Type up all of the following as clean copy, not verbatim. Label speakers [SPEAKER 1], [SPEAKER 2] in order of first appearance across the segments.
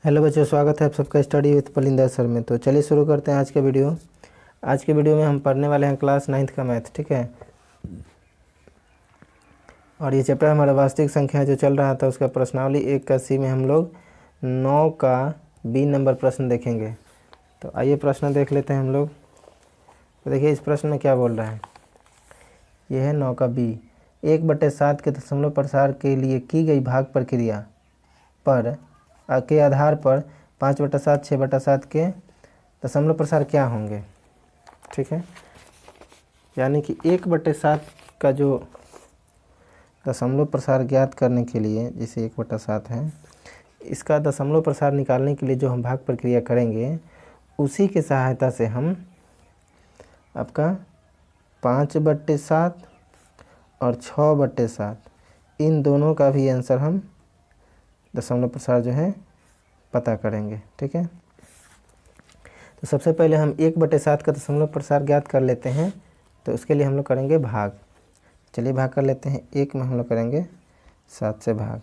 [SPEAKER 1] Hello बच्चों, स्वागत है आप सबका स्टडी विथ पलिंदर सर में। तो चलिए शुरू करते हैं आज के वीडियो। आज के वीडियो में हम पढ़ने वाले हैं क्लास 9th का मैथ, ठीक है। और ये चैप्टर हमारा वास्तविक संख्या जो चल रहा था उसका प्रश्नावली 1 का सी में हम लोग 9 का बी नंबर प्रश्न देखेंगे। तो आइए प्रश्न देख लेते हैं हम लोग। तो देखिए इस प्रश्न में क्या बोल रहा है। ये है 9 का बी। 1/7 के दशमलव प्रसार के लिए की गई भाग प्रक्रिया पर के आधार पर 5/7 6/7 के दशमलव प्रसार क्या होंगे, ठीक है। यानी कि 1/7 का जो दशमलव प्रसार ज्ञात करने के लिए, जैसे 1/7 है, इसका दशमलव प्रसार निकालने के लिए जो हम भाग प्रक्रिया करेंगे उसी के सहायता से हम आपका 5/7 और 6/7 इन दोनों का भी आंसर हम दशमलव प्रसार जो है पता करेंगे, ठीक है। तो सबसे पहले हम 1/7 का दशमलव प्रसार ज्ञात कर लेते हैं। तो उसके लिए हम लोग करेंगे भाग। चलिए भाग कर लेते हैं। 1 में हम लोग करेंगे 7 से भाग।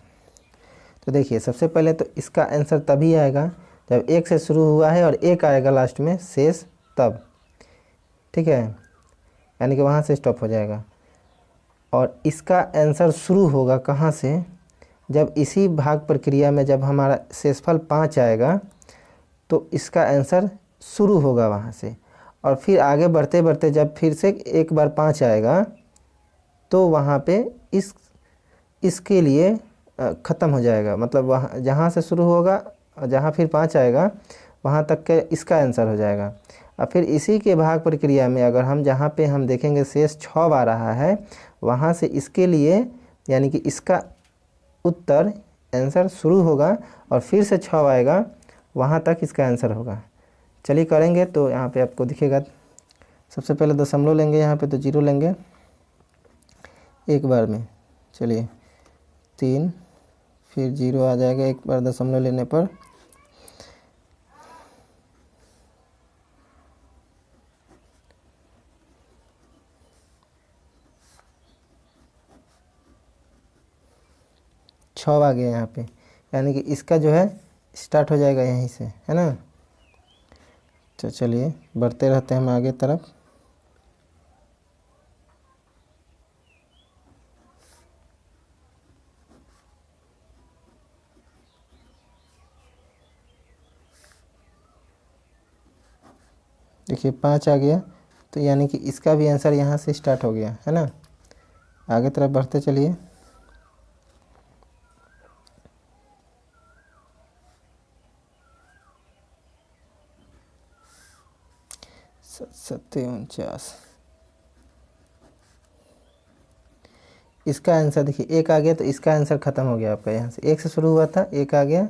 [SPEAKER 1] तो देखिए सबसे पहले तो इसका आंसर तभी आएगा जब 1 से शुरू हुआ है और 1 आएगा लास्ट में शेष, तब, ठीक है। यानी कि वहाँ से स्टॉप हो जाएगा। और इसका आंसर शुरू होगा कहाँ से, जब इसी भाग प्रक्रिया में जब हमारा शेषफल 5 आएगा तो इसका आंसर शुरू होगा वहाँ से। और फिर आगे बढ़ते बढ़ते जब फिर से एक बार 5 आएगा तो वहाँ पे इसके लिए ख़त्म हो जाएगा। मतलब वहाँ जहाँ से शुरू होगा और जहाँ फिर 5 आएगा वहाँ तक के इसका आंसर हो जाएगा। और फिर इसी के भाग प्रक्रिया में अगर हम जहाँ पे हम देखेंगे शेष 6 आ रहा है, वहाँ से इसके लिए यानी कि इसका उत्तर आंसर शुरू होगा और फिर से 6 आएगा, वहाँ तक इसका आंसर होगा। चलिए करेंगे। तो यहाँ पे आपको दिखेगा, सबसे पहले दशमलव लेंगे, यहाँ पे तो 0 लेंगे एक बार में। चलिए 3, फिर 0 आ जाएगा एक बार दशमलव लेने पर। छः आ गया यहाँ पे, यानी कि इसका जो है स्टार्ट हो जाएगा यहीं से, है ना। तो चलिए बढ़ते रहते हैं हम आगे तरफ। देखिए 5 आ गया, तो यानी कि इसका भी आंसर यहाँ से स्टार्ट हो गया, है ना। आगे तरफ बढ़ते चलिए। सत्ते 49, इसका आंसर देखिए 1 आ गया, तो इसका आंसर ख़त्म हो गया आपका। यहाँ से 1 से शुरू हुआ था, 1 आ गया,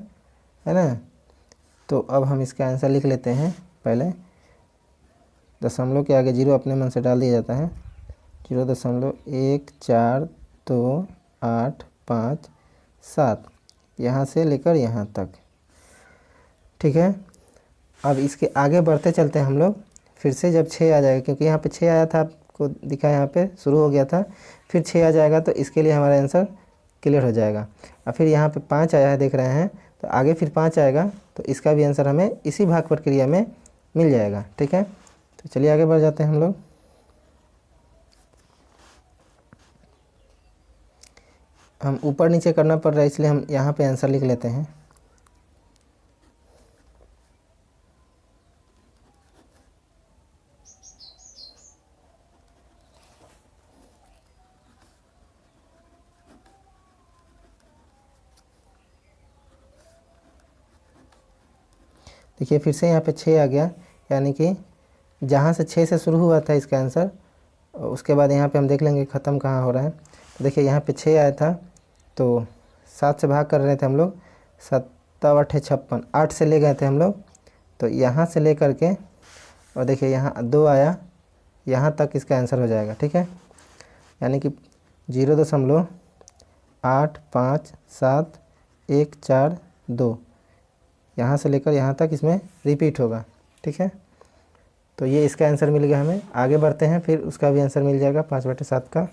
[SPEAKER 1] है ना। तो अब हम इसका आंसर लिख लेते हैं। पहले दशमलव के आगे 0 अपने मन से डाल दिया जाता है। 0.142857 यहाँ से लेकर यहाँ तक, ठीक है। अब इसके आगे बढ़ते चलते हैं हम लोग। फिर से जब 6 आ जाएगा, क्योंकि यहाँ पे 6 आया था, आपको दिखा यहाँ पे शुरू हो गया था, फिर 6 आ जाएगा तो इसके लिए हमारा आंसर क्लियर हो जाएगा। और फिर यहाँ पे 5 आया है, देख रहे हैं, तो आगे फिर 5 आएगा तो इसका भी आंसर हमें इसी भाग प्रक्रिया में मिल जाएगा, ठीक है। तो चलिए आगे बढ़ जाते हैं हम लोग। हम ऊपर नीचे करना पड़ रहा है, इसलिए हम यहाँ पे आंसर लिख लेते हैं। देखिए फिर से यहाँ पे 6 आ गया, यानी कि जहाँ से 6 से शुरू हुआ था इसका आंसर, उसके बाद यहाँ पे हम देख लेंगे ख़त्म कहाँ हो रहा है। तो देखिए यहाँ पे 6 आया था, तो 7 से भाग कर रहे थे हम लोग। 7 8 56, 8 से ले गए थे हम लोग, तो यहाँ से ले कर के और देखिए यहाँ 2 आया, यहाँ तक इसका आंसर हो जाएगा, ठीक है। यानी कि 0.857142 यहाँ से लेकर यहाँ तक इसमें रिपीट होगा, ठीक है। तो ये इसका आंसर मिल गया हमें। आगे बढ़ते हैं, फिर उसका भी आंसर मिल जाएगा 5/7 का।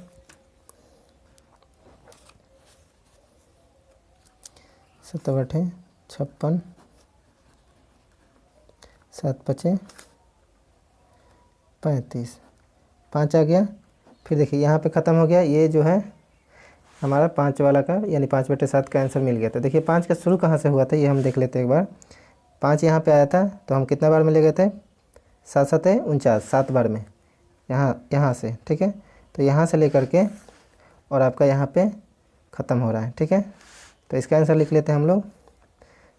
[SPEAKER 1] 7 8 56, 7 पचे 35, 5 आ गया। फिर देखिए यहाँ पे ख़त्म हो गया, ये जो है हमारा 5 वाला का यानी 5/7 का आंसर मिल गया। तो देखिए 5 का शुरू कहाँ से हुआ था ये हम देख लेते हैं एक बार। 5 यहाँ पे आया था तो हम कितना बार में ले गए थे, 7 7 49, 7 बार में यहाँ से, ठीक है। तो यहाँ से लेकर के और आपका यहाँ पे ख़त्म हो रहा है, ठीक है। तो इसका आंसर लिख लेते हैं हम लोग,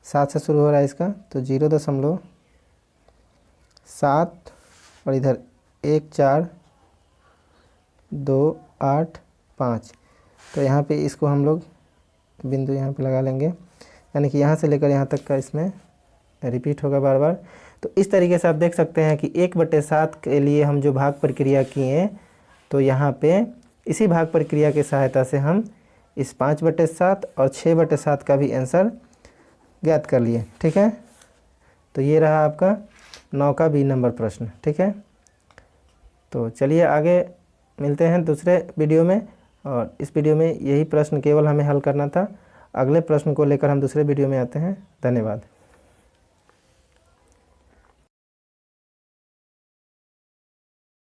[SPEAKER 1] 7 से शुरू हो रहा है इसका, तो 0.7 और इधर 1 4 2 8 5। तो यहाँ पे इसको हम लोग बिंदु यहाँ पे लगा लेंगे, यानी कि यहाँ से लेकर यहाँ तक का इसमें रिपीट होगा बार बार। तो इस तरीके से आप देख सकते हैं कि 1/7 के लिए हम जो भाग प्रक्रिया किए, तो यहाँ पे इसी भाग प्रक्रिया की सहायता से हम इस 5/7 और 6/7 का भी आंसर ज्ञात कर लिए, ठीक है। तो ये रहा आपका 9 का बी नंबर प्रश्न, ठीक है। तो चलिए आगे मिलते हैं दूसरे वीडियो में, और इस वीडियो में यही प्रश्न केवल हमें हल करना था। अगले प्रश्न को लेकर हम दूसरे वीडियो में आते हैं। धन्यवाद।